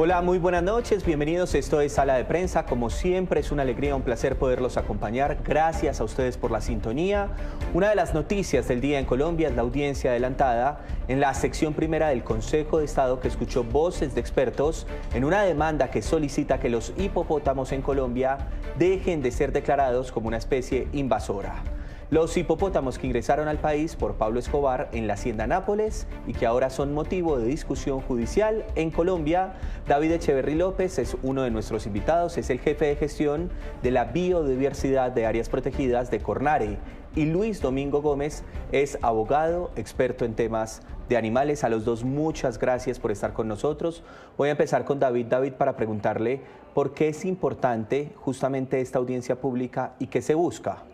Hola, muy buenas noches, bienvenidos. Esto es Sala de Prensa. Como siempre, es una alegría, un placer poderlos acompañar. Gracias a ustedes por la sintonía. Una de las noticias del día en Colombia es la audiencia adelantada en la sección primera del Consejo de Estado, que escuchó voces de expertos en una demanda que solicita que los hipopótamos en Colombia dejen de ser declarados como una especie invasora. Los hipopótamos que ingresaron al país por Pablo Escobar en la hacienda Nápoles y que ahora son motivo de discusión judicial en Colombia. David Echeverry López es uno de nuestros invitados, es el jefe de gestión de la biodiversidad de áreas protegidas de Cornare. Y Luis Domingo Gómez es abogado, experto en temas de animales. A los dos, muchas gracias por estar con nosotros. Voy a empezar con David. David, para preguntarle por qué es importante justamente esta audiencia pública y qué se busca.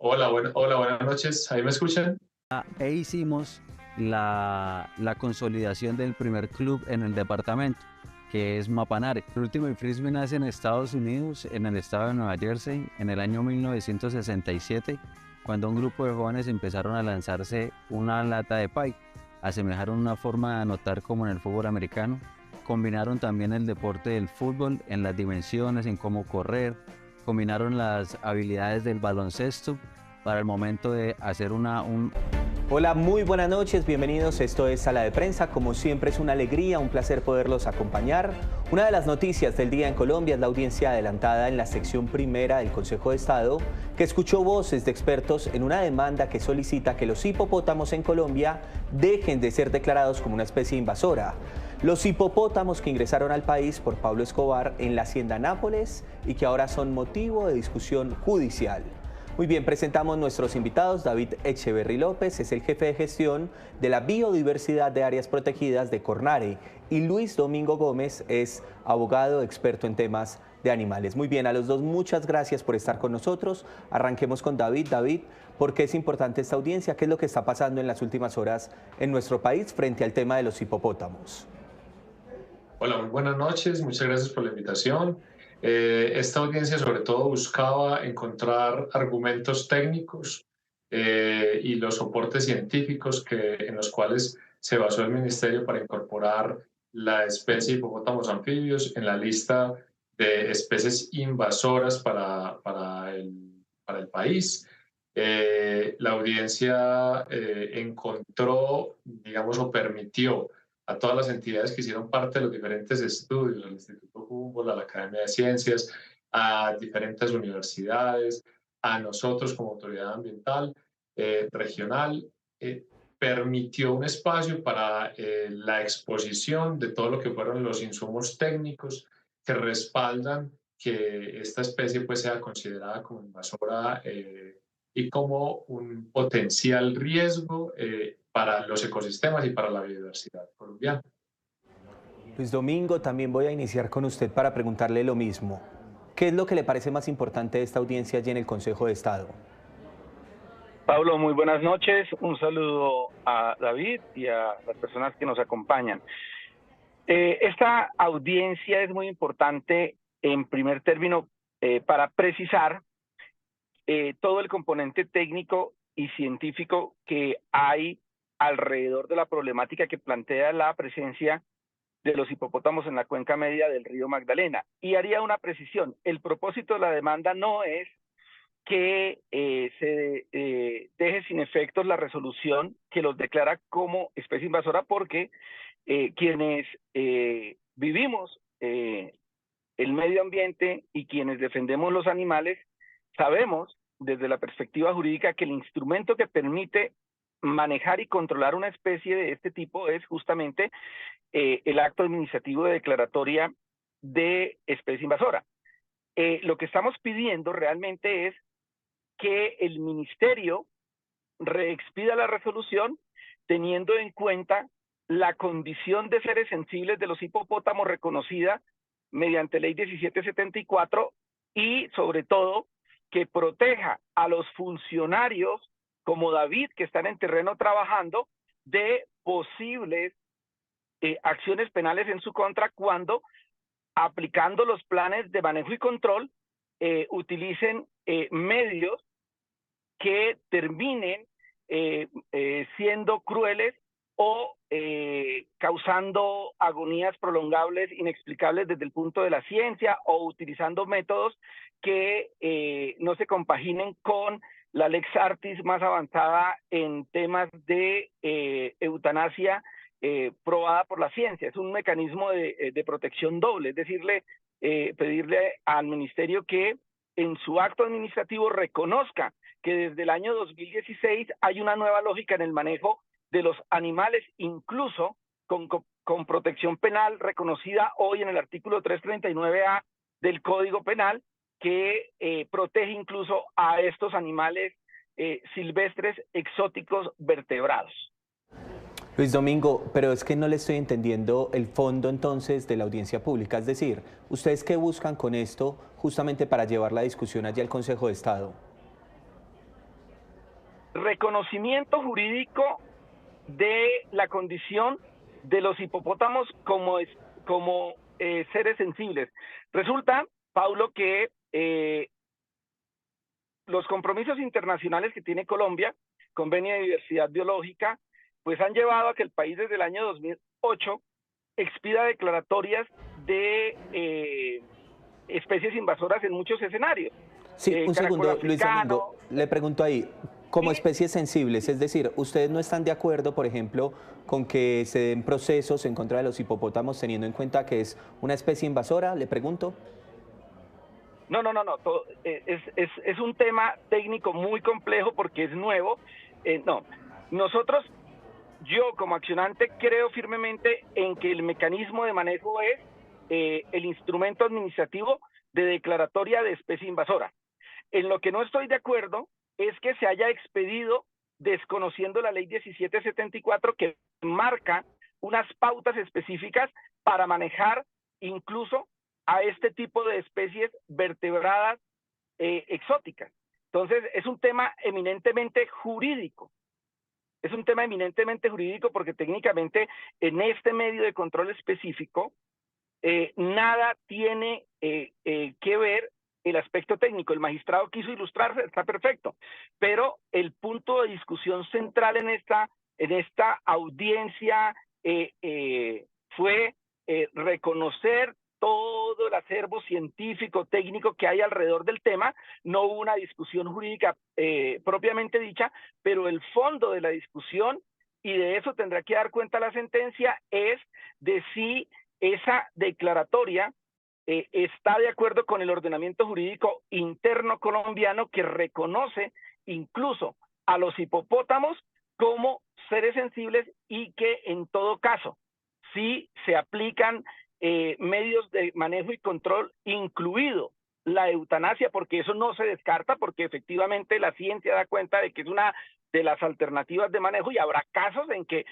Hola, buenas noches. ¿Ahí me escuchan? E hicimos la consolidación del primer club en el departamento, que es Mapanare. El último frisbee nace en Estados Unidos, en el estado de Nueva Jersey, en el año 1967, cuando un grupo de jóvenes empezaron a lanzarse una lata de pay. Asemejaron una forma de anotar como en el fútbol americano. Combinaron también el deporte del fútbol en las dimensiones, en cómo correr. Combinaron las habilidades del baloncesto para el momento de hacer Hola, muy buenas noches, bienvenidos. Esto es Sala de Prensa. Como siempre, es una alegría, un placer poderlos acompañar. Una de las noticias del día en Colombia es la audiencia adelantada en la sección primera del Consejo de Estado, que escuchó voces de expertos en una demanda que solicita que los hipopótamos en Colombia dejen de ser declarados como una especie invasora. Los hipopótamos que ingresaron al país por Pablo Escobar en la hacienda Nápoles y que ahora son motivo de discusión judicial. Muy bien, presentamos nuestros invitados. David Echeverry López es el jefe de gestión de la biodiversidad de áreas protegidas de Cornare y Luis Domingo Gómez es abogado experto en temas de animales. Muy bien, a los dos, muchas gracias por estar con nosotros. Arranquemos con David. David, ¿por qué es importante esta audiencia? ¿Qué es lo que está pasando en las últimas horas en nuestro país frente al tema de los hipopótamos? Hola, muy buenas noches. Muchas gracias por la invitación. Esta audiencia sobre todo buscaba encontrar argumentos técnicos y los soportes científicos en los cuales se basó el Ministerio para incorporar la especie hipopótamos anfibios en la lista de especies invasoras para el país. La audiencia encontró, digamos, o permitió a todas las entidades que hicieron parte de los diferentes estudios, al Instituto Humboldt, a la Academia de Ciencias, a diferentes universidades, a nosotros como autoridad ambiental regional, eh, permitió un espacio para la exposición de todo lo que fueron los insumos técnicos que respaldan que esta especie pues, sea considerada como invasora y como un potencial riesgo para los ecosistemas y para la biodiversidad colombiana. Luis Domingo, también voy a iniciar con usted para preguntarle lo mismo. ¿Qué es lo que le parece más importante de esta audiencia allí en el Consejo de Estado? Pablo, muy buenas noches. Un saludo a David y a las personas que nos acompañan. Esta audiencia es muy importante en primer término para precisar todo el componente técnico y científico que hay alrededor de la problemática que plantea la presencia de los hipopótamos en la cuenca media del río Magdalena. Y haría una precisión. El propósito de la demanda no es que se deje sin efectos la resolución que los declara como especie invasora, porque quienes vivimos el medio ambiente y quienes defendemos los animales sabemos desde la perspectiva jurídica que el instrumento que permite manejar y controlar una especie de este tipo es justamente el acto administrativo de declaratoria de especie invasora. Lo que estamos pidiendo realmente es que el ministerio reexpida la resolución teniendo en cuenta la condición de seres sensibles de los hipopótamos reconocida mediante ley 1774 y sobre todo que proteja a los funcionarios como David que están en terreno trabajando de posibles acciones penales en su contra cuando aplicando los planes de manejo y control utilicen medios que terminen siendo crueles o causando agonías prolongables, inexplicables desde el punto de la ciencia, o utilizando métodos que no se compaginen con la lex artis más avanzada en temas de eutanasia probada por la ciencia. Es un mecanismo de protección doble, es decirle, pedirle al ministerio que en su acto administrativo reconozca que desde el año 2016 hay una nueva lógica en el manejo de los animales, incluso con protección penal reconocida hoy en el artículo 339A del Código Penal, que protege incluso a estos animales silvestres exóticos vertebrados. Luis Domingo, pero es que no le estoy entendiendo el fondo entonces de la audiencia pública. Es decir, ¿ustedes qué buscan con esto justamente para llevar la discusión allí al Consejo de Estado? Reconocimiento jurídico de la condición de los hipopótamos como seres sensibles. Resulta, Paulo, que los compromisos internacionales que tiene Colombia, Convenio de Diversidad Biológica, pues han llevado a que el país desde el año 2008 expida declaratorias de especies invasoras en muchos escenarios. Sí, un segundo, Luis Domingo, le pregunto ahí, como especies sensibles, es decir, ¿ustedes no están de acuerdo, por ejemplo, con que se den procesos en contra de los hipopótamos teniendo en cuenta que es una especie invasora? Le pregunto. No. Es un tema técnico muy complejo porque es nuevo. Nosotros, yo como accionante creo firmemente en que el mecanismo de manejo es el instrumento administrativo de declaratoria de especie invasora. En lo que no estoy de acuerdo es que se haya expedido desconociendo la ley 1774 que marca unas pautas específicas para manejar incluso a este tipo de especies vertebradas exóticas. Entonces, es un tema eminentemente jurídico. Es un tema eminentemente jurídico porque técnicamente en este medio de control específico nada tiene que ver el aspecto técnico. El magistrado quiso ilustrarse, está perfecto, pero el punto de discusión central en esta audiencia fue reconocer todo el acervo científico, técnico que hay alrededor del tema. No hubo una discusión jurídica propiamente dicha, pero el fondo de la discusión, y de eso tendrá que dar cuenta la sentencia, es de si esa declaratoria está de acuerdo con el ordenamiento jurídico interno colombiano que reconoce incluso a los hipopótamos como seres sensibles y que en todo caso, si se aplican medios de manejo y control, incluido la eutanasia, porque eso no se descarta, porque efectivamente la ciencia da cuenta de que es una de las alternativas de manejo y habrá casos en que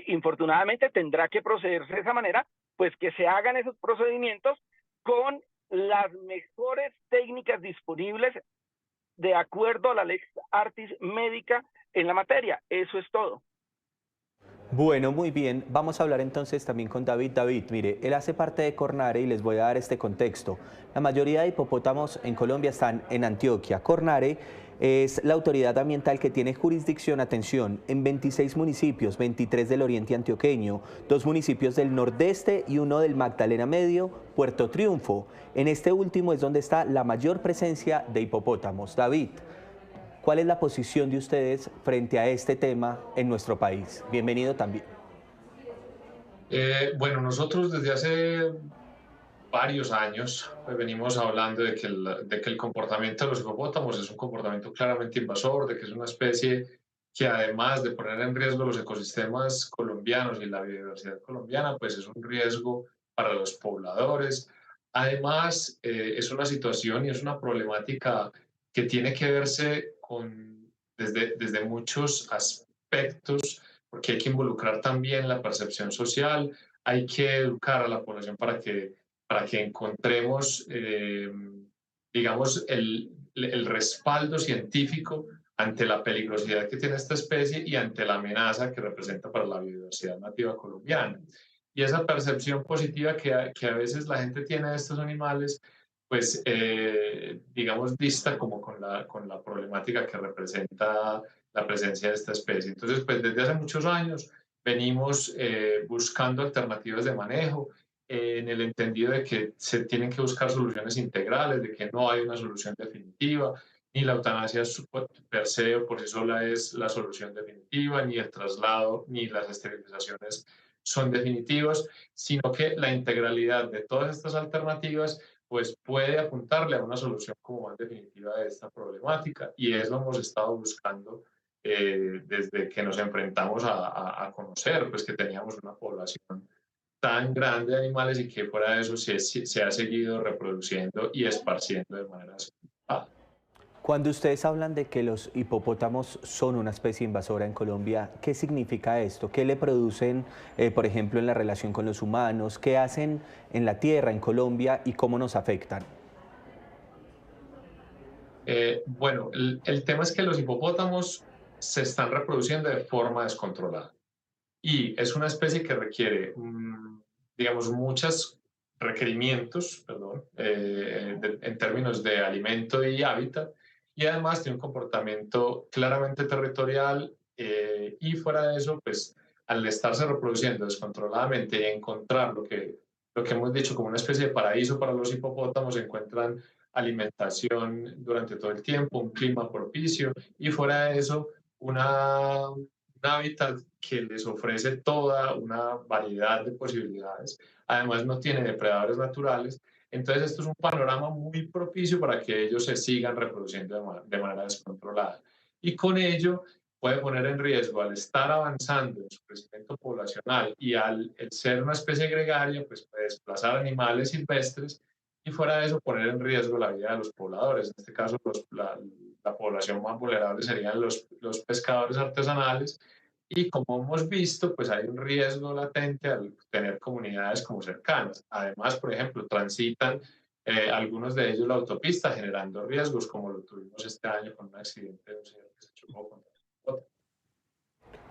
infortunadamente tendrá que procederse de esa manera, pues que se hagan esos procedimientos con las mejores técnicas disponibles de acuerdo a la lex artis médica en la materia. Eso es todo. Bueno, muy bien. Vamos a hablar entonces también con David. David, mire, él hace parte de Cornare y les voy a dar este contexto. La mayoría de hipopótamos en Colombia están en Antioquia. Cornare es la autoridad ambiental que tiene jurisdicción, atención, en 26 municipios, 23 del oriente antioqueño, 2 municipios del nordeste y 1 del Magdalena Medio, Puerto Triunfo. En este último es donde está la mayor presencia de hipopótamos. David, ¿cuál es la posición de ustedes frente a este tema en nuestro país? Bienvenido también. Bueno, nosotros desde hace varios años venimos hablando de que el comportamiento de los hipopótamos es un comportamiento claramente invasor, de que es una especie que además de poner en riesgo los ecosistemas colombianos y la biodiversidad colombiana, pues es un riesgo para los pobladores. Además, es una situación y es una problemática que tiene que verse desde muchos aspectos, porque hay que involucrar también la percepción social, hay que educar a la población para que para que encontremos, digamos, el respaldo científico ante la peligrosidad que tiene esta especie y ante la amenaza que representa para la biodiversidad nativa colombiana. Y esa percepción positiva que a veces la gente tiene de estos animales, pues, digamos, dista como con la problemática que representa la presencia de esta especie. Entonces, pues, desde hace muchos años venimos buscando alternativas de manejo, en el entendido de que se tienen que buscar soluciones integrales, de que no hay una solución definitiva, ni la eutanasia per se o por sí sola es la solución definitiva, ni el traslado, ni las esterilizaciones son definitivos, sino que la integralidad de todas estas alternativas pues puede apuntarle a una solución como más definitiva de esta problemática, y eso hemos estado buscando desde que nos enfrentamos a conocer pues que teníamos una población tan grande de animales y que fuera de eso se ha seguido reproduciendo y esparciendo de manera simultánea. Cuando ustedes hablan de que los hipopótamos son una especie invasora en Colombia, ¿qué significa esto? ¿Qué le producen, por ejemplo, en la relación con los humanos? ¿Qué hacen en la tierra, en Colombia, y cómo nos afectan? Bueno, el tema es que los hipopótamos se están reproduciendo de forma descontrolada. Y es una especie que requiere, digamos, muchos requerimientos, perdón, en términos de alimento y hábitat, y además tiene un comportamiento claramente territorial, y fuera de eso, pues, al estarse reproduciendo descontroladamente y encontrar lo que hemos dicho como una especie de paraíso para los hipopótamos, encuentran alimentación durante todo el tiempo, un clima propicio, y fuera de eso, un hábitat que les ofrece toda una variedad de posibilidades. Además, no tiene depredadores naturales. Entonces, esto es un panorama muy propicio para que ellos se sigan reproduciendo de manera descontrolada. Y con ello puede poner en riesgo, al estar avanzando en su crecimiento poblacional y al ser una especie gregaria, pues puede desplazar animales silvestres y fuera de eso poner en riesgo la vida de los pobladores. En este caso, la población más vulnerable serían los pescadores artesanales, y como hemos visto, pues hay un riesgo latente al tener comunidades como cercanas. Además, por ejemplo, transitan algunos de ellos la autopista generando riesgos, como lo tuvimos este año con un accidente de un señor que se chocó contra otro.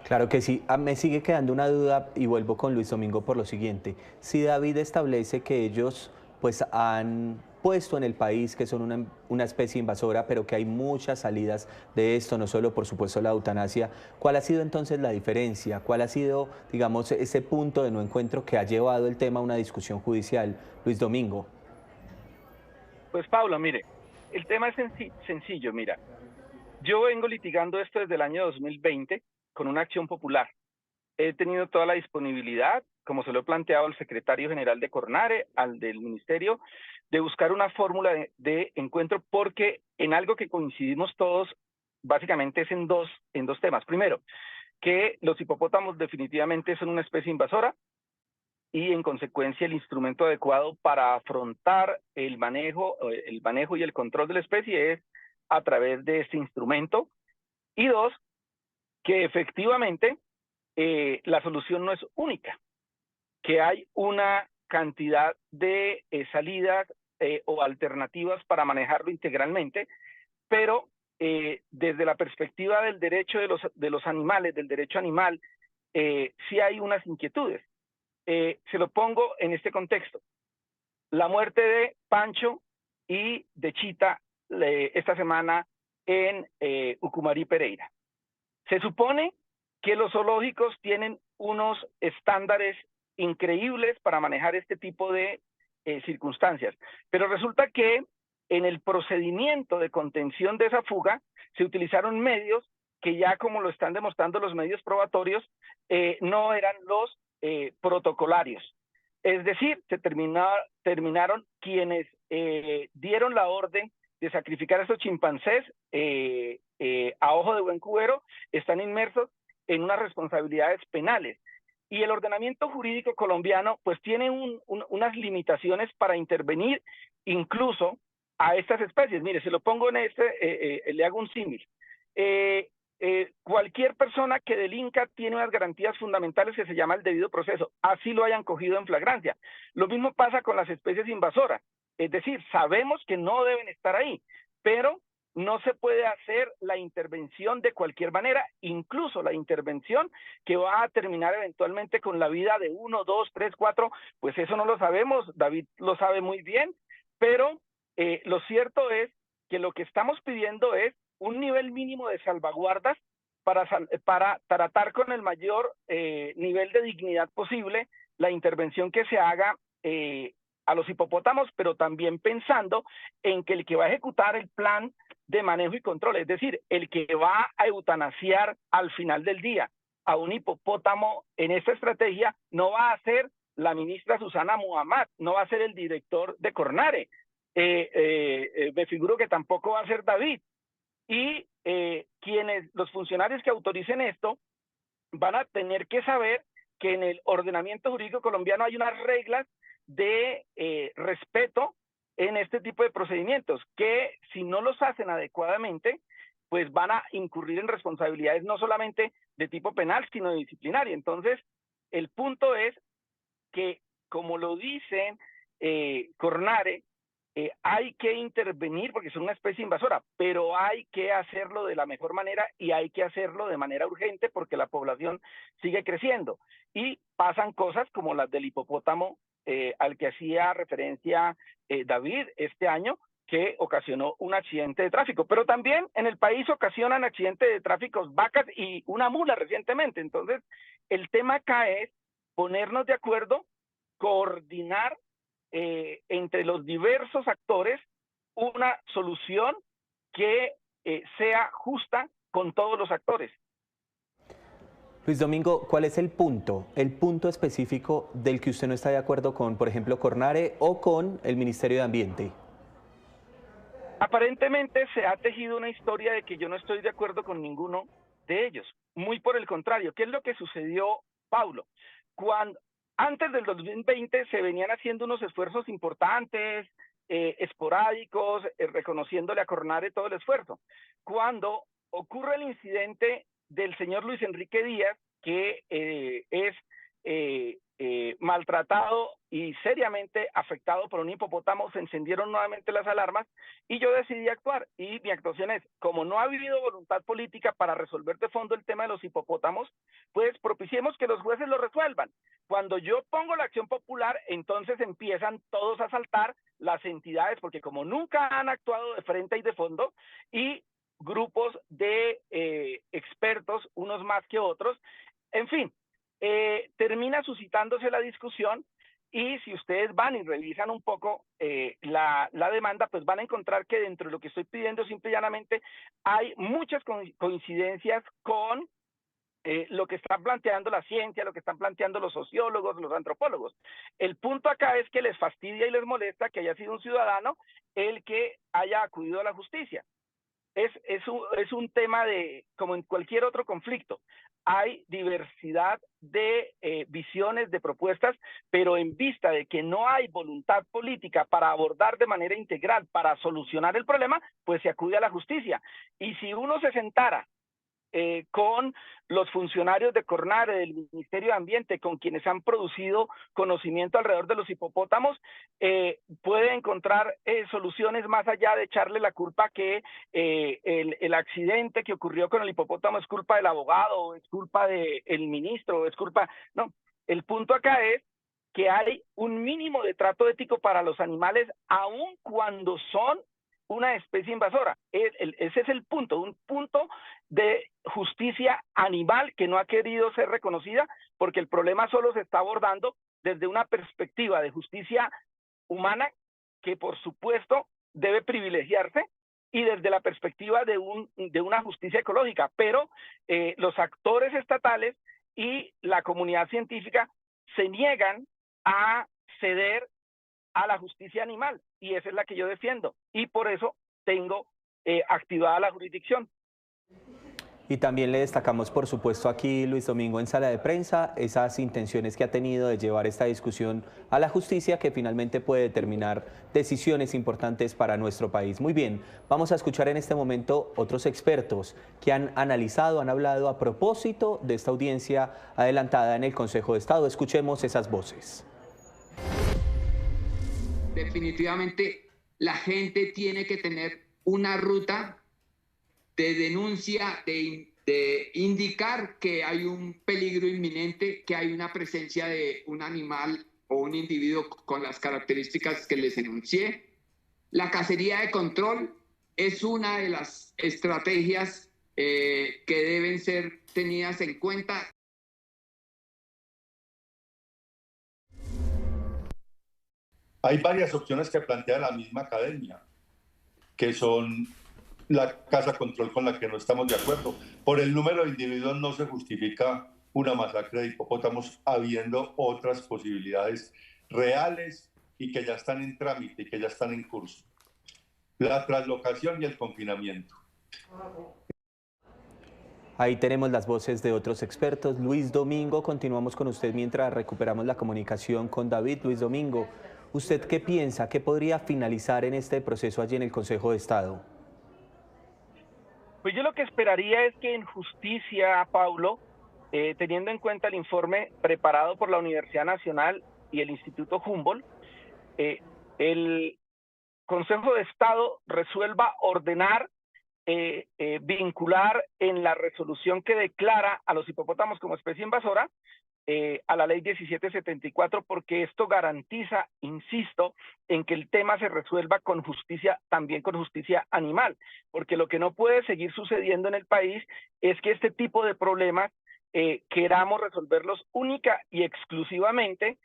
Claro que sí. Me sigue quedando una duda y vuelvo con Luis Domingo por lo siguiente. Si David establece que ellos pues han puesto en el país que son una especie invasora, pero que hay muchas salidas de esto, no solo por supuesto la eutanasia, ¿cuál ha sido entonces la diferencia? ¿Cuál ha sido, digamos, ese punto de no encuentro que ha llevado el tema a una discusión judicial? Luis Domingo. Pues Pablo, mire, el tema es sencillo, mira. Yo vengo litigando esto desde el año 2020 con una acción popular. He tenido toda la disponibilidad, como se lo he planteado al secretario general de Cornare, al del ministerio, de buscar una fórmula de encuentro, porque en algo que coincidimos todos, básicamente es en dos temas. Primero, que los hipopótamos definitivamente son una especie invasora y en consecuencia el instrumento adecuado para afrontar el manejo y el control de la especie es a través de este instrumento. Y dos, que efectivamente la solución no es única, que hay una cantidad de salidas o alternativas para manejarlo integralmente, pero desde la perspectiva del derecho de los animales, del derecho animal, sí hay unas inquietudes. Se lo pongo en este contexto. La muerte de Pancho y de Chita esta semana en Ucumarí, Pereira. Se supone que los zoológicos tienen unos estándares increíbles para manejar este tipo de circunstancias, pero resulta que en el procedimiento de contención de esa fuga se utilizaron medios que ya, como lo están demostrando los medios probatorios, no eran los protocolarios. Es decir, se terminaron quienes dieron la orden de sacrificar a estos chimpancés a ojo de buen cubero, están inmersos en unas responsabilidades penales. Y el ordenamiento jurídico colombiano pues tiene unas limitaciones para intervenir incluso a estas especies. Mire, se lo pongo en le hago un símil. cualquier persona que delinca tiene unas garantías fundamentales que se llama el debido proceso, así lo hayan cogido en flagrancia. Lo mismo pasa con las especies invasoras, es decir, sabemos que no deben estar ahí, pero no se puede hacer la intervención de cualquier manera, incluso la intervención que va a terminar eventualmente con la vida de 1, 2, 3, 4, pues eso no lo sabemos, David lo sabe muy bien, pero lo cierto es que lo que estamos pidiendo es un nivel mínimo de salvaguardas para tratar con el mayor nivel de dignidad posible la intervención que se haga a los hipopótamos, pero también pensando en que el que va a ejecutar el plan de manejo y control, es decir, el que va a eutanasiar al final del día a un hipopótamo en esta estrategia no va a ser la ministra Susana Muhammad, no va a ser el director de Cornare, me figuro que tampoco va a ser David, y los funcionarios que autoricen esto van a tener que saber que en el ordenamiento jurídico colombiano hay unas reglas de respeto en este tipo de procedimientos, que si no los hacen adecuadamente, pues van a incurrir en responsabilidades no solamente de tipo penal, sino de disciplinaria. Entonces, el punto es que, como lo dicen Cornare, hay que intervenir porque son una especie invasora, pero hay que hacerlo de la mejor manera y hay que hacerlo de manera urgente porque la población sigue creciendo. Y pasan cosas como las del hipopótamo al que hacía referencia David este año, que ocasionó un accidente de tráfico. Pero también en el país ocasionan accidentes de tráfico vacas y una mula recientemente. Entonces, el tema acá es ponernos de acuerdo, coordinar entre los diversos actores una solución que sea justa con todos los actores. Luis Domingo, ¿cuál es el punto específico del que usted no está de acuerdo con, por ejemplo, Cornare o con el Ministerio de Ambiente? Aparentemente se ha tejido una historia de que yo no estoy de acuerdo con ninguno de ellos. Muy por el contrario, ¿qué es lo que sucedió, Paulo? Antes del 2020 se venían haciendo unos esfuerzos importantes, esporádicos, reconociéndole a Cornare todo el esfuerzo. Cuando ocurre el incidente del señor Luis Enrique Díaz, que es maltratado y seriamente afectado por un hipopótamo, se encendieron nuevamente las alarmas y yo decidí actuar. Y mi actuación es, como no ha habido voluntad política para resolver de fondo el tema de los hipopótamos, pues propiciemos que los jueces lo resuelvan. Cuando yo pongo la acción popular, entonces empiezan todos a saltar las entidades, porque como nunca han actuado de frente y de fondo, y grupos de expertos, unos más que otros, en fin, termina suscitándose la discusión y si ustedes van y revisan un poco la demanda, pues van a encontrar que dentro de lo que estoy pidiendo simple y llanamente hay muchas coincidencias con lo que están planteando la ciencia, lo que están planteando los sociólogos, los antropólogos. El punto acá es que les fastidia y les molesta que haya sido un ciudadano el que haya acudido a la justicia. Es un tema de, como en cualquier otro conflicto, hay diversidad de visiones, de propuestas, pero en vista de que no hay voluntad política para abordar de manera integral, para solucionar el problema, pues se acude a la justicia. Y si uno se sentara con los funcionarios de Cornare, del Ministerio de Ambiente, con quienes han producido conocimiento alrededor de los hipopótamos, puede encontrar soluciones más allá de echarle la culpa que el accidente que ocurrió con el hipopótamo es culpa del abogado, es culpa del ministro, es culpa... No, el punto acá es que hay un mínimo de trato ético para los animales, aun cuando son una especie invasora. Ese es el punto, un punto de justicia animal que no ha querido ser reconocida porque el problema solo se está abordando desde una perspectiva de justicia humana que por supuesto debe privilegiarse y desde la perspectiva de una justicia ecológica, pero los actores estatales y la comunidad científica se niegan a ceder a la justicia animal, y esa es la que yo defiendo, y por eso tengo activada la jurisdicción. Y también le destacamos, por supuesto, aquí, Luis Domingo, en sala de prensa, esas intenciones que ha tenido de llevar esta discusión a la justicia, que finalmente puede determinar decisiones importantes para nuestro país. Muy bien, vamos a escuchar en este momento otros expertos que han analizado, han hablado a propósito de esta audiencia adelantada en el Consejo de Estado. Escuchemos esas voces. Definitivamente, la gente tiene que tener una ruta de denuncia, de indicar que hay un peligro inminente, que hay una presencia de un animal o un individuo con las características que les enuncié. La cacería de control es una de las estrategias que deben ser tenidas en cuenta. Hay varias opciones que plantea la misma academia, que son la caza control, con la que no estamos de acuerdo. Por el número de individuos no se justifica una masacre de hipopótamos, habiendo otras posibilidades reales y que ya están en trámite y que ya están en curso. La translocación y el confinamiento. Ahí tenemos las voces de otros expertos. Luis Domingo, continuamos con usted mientras recuperamos la comunicación con David. Luis Domingo, ¿usted qué piensa? ¿Qué podría finalizar en este proceso allí en el Consejo de Estado? Pues yo lo que esperaría es que en justicia, Paulo, teniendo en cuenta el informe preparado por la Universidad Nacional y el Instituto Humboldt, el Consejo de Estado resuelva ordenar, vincular en la resolución que declara a los hipopótamos como especie invasora a la ley 1774, porque esto garantiza, insisto, en que el tema se resuelva con justicia, también con justicia animal, porque lo que no puede seguir sucediendo en el país es que este tipo de problemas queramos resolverlos única y exclusivamente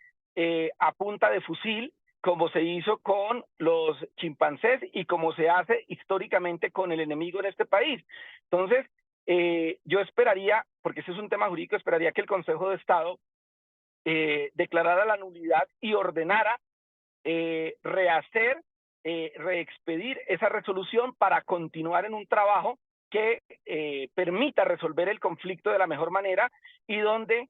a punta de fusil, como se hizo con los chimpancés y como se hace históricamente con el enemigo en este país. Entonces, yo esperaría, porque ese es un tema jurídico, esperaría que el Consejo de Estado declarara la nulidad y ordenara rehacer, reexpedir esa resolución para continuar en un trabajo que permita resolver el conflicto de la mejor manera y donde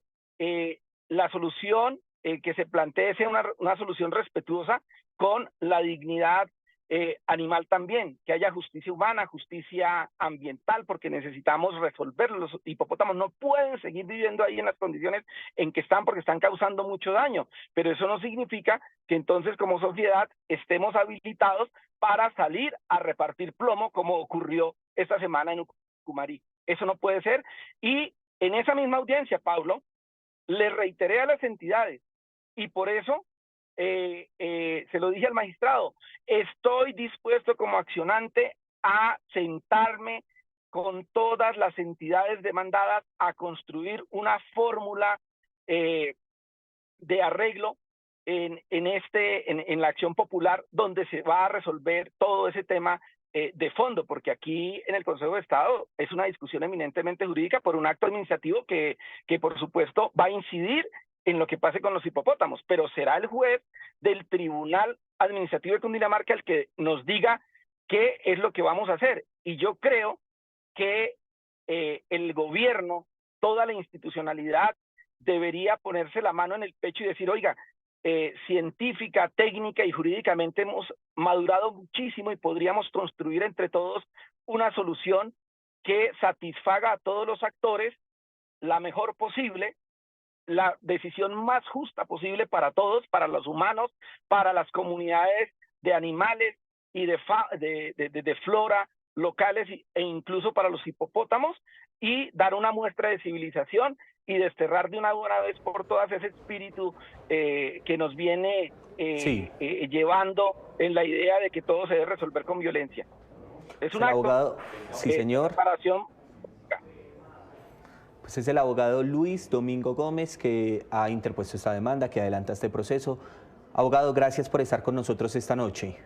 la solución que se plantee sea una solución respetuosa con la dignidad animal también, que haya justicia humana, justicia ambiental, porque necesitamos resolverlo. Los hipopótamos no pueden seguir viviendo ahí en las condiciones en que están, porque están causando mucho daño, pero eso no significa que entonces como sociedad estemos habilitados para salir a repartir plomo como ocurrió esta semana en Ucumarí. Eso no puede ser. Y en esa misma audiencia, Paulo, le reiteré a las entidades, y por eso se lo dije al magistrado, estoy dispuesto como accionante a sentarme con todas las entidades demandadas a construir una fórmula de arreglo en la acción popular, donde se va a resolver todo ese tema de fondo, porque aquí en el Consejo de Estado es una discusión eminentemente jurídica por un acto administrativo que por supuesto va a incidir en lo que pase con los hipopótamos, pero será el juez del Tribunal Administrativo de Cundinamarca el que nos diga qué es lo que vamos a hacer. Y yo creo que el gobierno, toda la institucionalidad, debería ponerse la mano en el pecho y decir, oiga, científica, técnica y jurídicamente hemos madurado muchísimo y podríamos construir entre todos una solución que satisfaga a todos los actores la mejor posible, la decisión más justa posible para todos, para los humanos, para las comunidades de animales y de flora locales e incluso para los hipopótamos, y dar una muestra de civilización y desterrar de una buena vez por todas ese espíritu que nos viene llevando en la idea de que todo se debe resolver con violencia. Es un abogado, sí, señor. Separación. Pues es el abogado Luis Domingo Gómez que ha interpuesto esta demanda, que adelanta este proceso. Abogado, gracias por estar con nosotros esta noche.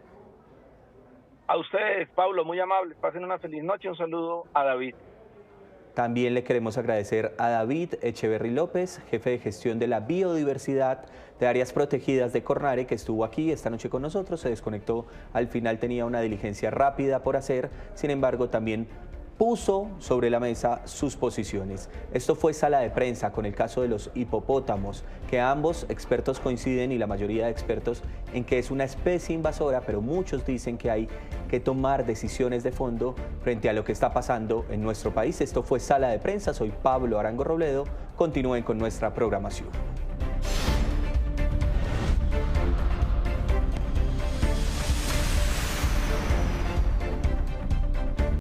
A ustedes, Pablo, muy amables. Pasen una feliz noche. Un saludo a David. También le queremos agradecer a David Echeverry López, jefe de gestión de la biodiversidad de áreas protegidas de Cornare, que estuvo aquí esta noche con nosotros. Se desconectó al final, tenía una diligencia rápida por hacer, sin embargo también puso sobre la mesa sus posiciones. Esto fue Sala de Prensa con el caso de los hipopótamos, que ambos expertos coinciden, y la mayoría de expertos, en que es una especie invasora, pero muchos dicen que hay que tomar decisiones de fondo frente a lo que está pasando en nuestro país. Esto fue Sala de Prensa, soy Pablo Arango Robledo, continúen con nuestra programación.